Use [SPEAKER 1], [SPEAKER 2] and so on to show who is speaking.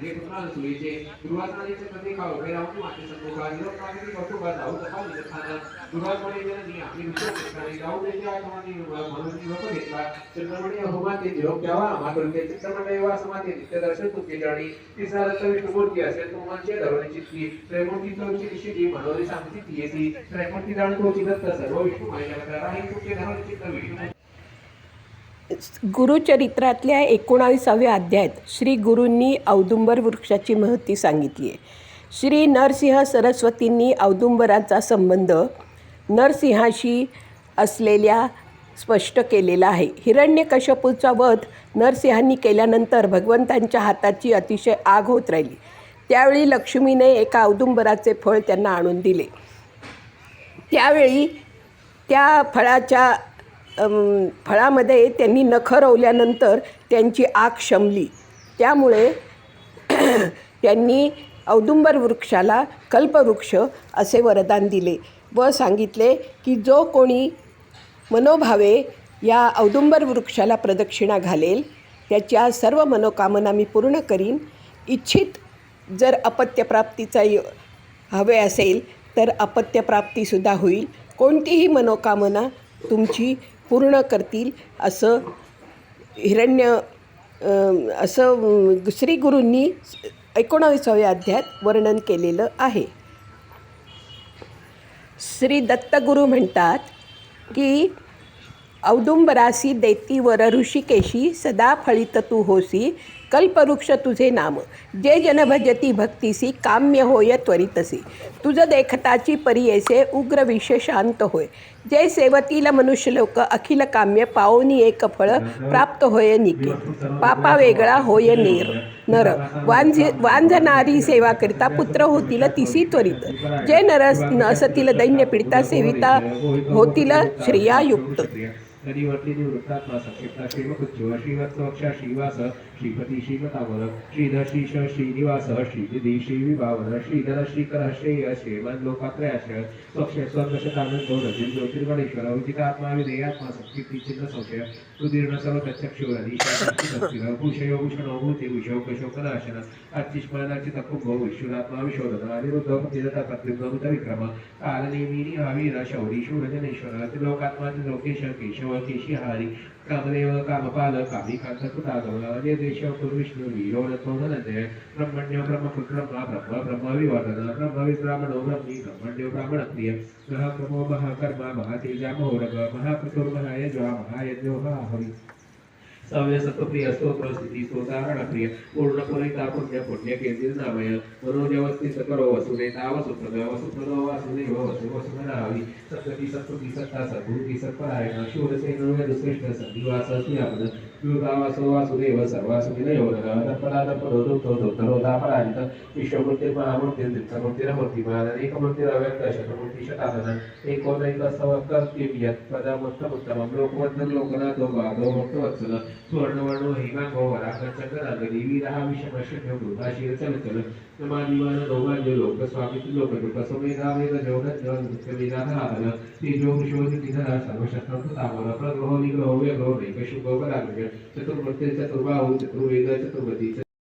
[SPEAKER 1] हे पुन्हा सुईचे दुर्वासनाचे प्रतीक उभे राहून माते संमुखा निरोपागती कौतुका जाऊ तपा निरखाना दुर्वासमुळे जननी आपली विचार ठिकाणी जाऊ त्याच्या आठवणी म्हणून निरोप घेतला चंद्रमणी अहोमाते निरोप द्यावा मातुरते चित्रमंडळी वासमाते नित्य दर्शन तुमचे जाणी तिसरा रक्त विष्णुमूर्ती असेल तुमचे धरवणे चित्ती त्रैमूर्ती चौची निश्चिती मनोरी सांगती ती येती त्रैमूर्ती जाणतो दत्त सर्व विष्णू मायला राही तुमचे धरवणे चित्त विष्णू
[SPEAKER 2] गुरुचरित्रातल्या 19व्या अध्यायात श्री गुरूंनी औदुंबर वृक्षाची महती सांगितली आहे. श्री नरसिंह सरस्वतींनी औदुंबराचा संबंध नरसिंहाशी असलेल्या स्पष्ट केलेला आहे. हिरण्यकश्यपूचा वध नरसिंहांनी केल्यानंतर भगवंतांच्या हाताची अतिशय आग होत राहिली. त्यावेळी लक्ष्मीने एका औदुंबराचे फळ त्यांना आणून दिले. त्यावेळी त्या फळामध्ये त्यांनी नखं रोवल्यानंतर त्यांची आग शमली. त्यामुळे त्यांनी औदुंबर वृक्षाला कल्पवृक्ष असे वरदान दिले व सांगितले की जो कोणी मनोभावे या औदुंबर वृक्षाला प्रदक्षिणा घालेल त्याच्या सर्व मनोकामना मी पूर्ण करीन. इच्छित जर अपत्यप्राप्तीचा हवे असेल तर अपत्यप्राप्तीसुद्धा होईल. कोणतीही मनोकामना तुमची पूर्ण करतील असं श्री गुरूंनी 19व्या अध्यायात वर्णन केलेलं आहे. श्री दत्तगुरू म्हणतात की औदुंबरासी देती वर ऋषिकेशी सदा फळित तू होसी कल्पवृक्ष तुझे नाम जे जन भजती भक्तीसी काम्य होय त्वरितसी तुझ देखताची परियेसे उग्र विष शांत होय जे सेवतील मनुष्यलोक अखिल काम्य पाओनी एक फळ प्राप्त होय निके पापा वेगळा होय नर वांझनारी सेवा करिता पुत्र होतील तिसी त्वरित जे नरस असतील दैन्य पीडिता सेविता होतील श्रियायुक्त.
[SPEAKER 1] नदीवर्तीनी वृत्तात्मा संक्षिप्ता श्रीवकुच्चो श्रीवत्सवक्षा श्रीवास श्रीपती श्रीमतावर श्रीधर श्रीश श्रीनिवास श्रीनिधी श्रीविभावर श्रीधर श्रीकर श्रेय श्रीमन लोकात्रयाश्रय स्वक्ष स्वर्गशतानंदो रजिन ज्योतिर्गणेश्वर उदितात्मा विधेयात्मा संक्षिप्ती चिन्ह संशय सुदीर्ण सर्व तक्षक्षुर भूषयो भूषणो भूते विशोक शोकनाशन अर्चिष्मानाची तकुंभो विश्वनात्मा विशोधन अनिरुद्ध प्रतिरता प्रतिभूत विक्रम कालनेमिनी हावीर शौरी शूरजनेश्वर त्रिलोकात्मा त्रिलोकेश केशव केशी हारी कामदेव कामपाल कामिकांत कृतागमन अजय देश विष्णु वीरो नंदय ब्रह्मण्य ब्रह्मपुत्र ब्रह्म ब्रह्म विवर्धन ब्रह्म विब्राह्मणो ब्रह्मी ब्रह्मण्यो ब्राह्मण प्रिय महाक्रमो महाकर्मा महातेजा महोरग महाप्रतुर्महायज्वा महायज्ञो महाहवि सव्य सत्वप्रिय स्तोत्र स्थिती स्तोतारण प्रिय पूर्ण पुरिता पुण्य पुण्य केंद्र नामय मनोजवस्ति सकरो वसुदेता वसुप्रद वसुप्रदो वासुदेव वसु वसुधनावी सत्पति सत्पति सत्ता सद्भूति सत्परायण शूरसेनो यदुश्रेष्ठ सद्दिवास स्यापद दुर्गावासो वासुदेव सर्वासुविनयो तत्पदा तत्पदो दुक्तो दुक्तरोधा पराजित विश्वमूर्तिर्महामूर्तिर्दिक्तमूर्तिरमूर्तिमान एकमूर्तिरव्यक्त शतमूर्ति शतानन एकोनैकस्तवक्तव्यत्पदमुत्तमुत्तमं लोकवन्दन लोकनाथो वादो भक्तवत्सल सुवर्णवर्णो हिमांगो वराकचंद्रनागरी वीरहा विषमशम्यो मृगाशीर चलचल नमादिमान दोमान्य लोक स्वामित्व लोकदुःख समेधा वेद जोगज्ञ नृत्यवेदाधारण तेजो विश्वनिधिधरा सर्वशस्त्रकृतावर प्रग्रहो निग्रहो व्यग्रहो नैकशुभो बलाग्रह चतुर्मूर्ति चतुर्बाहु चतुर्वेद चतुर्वती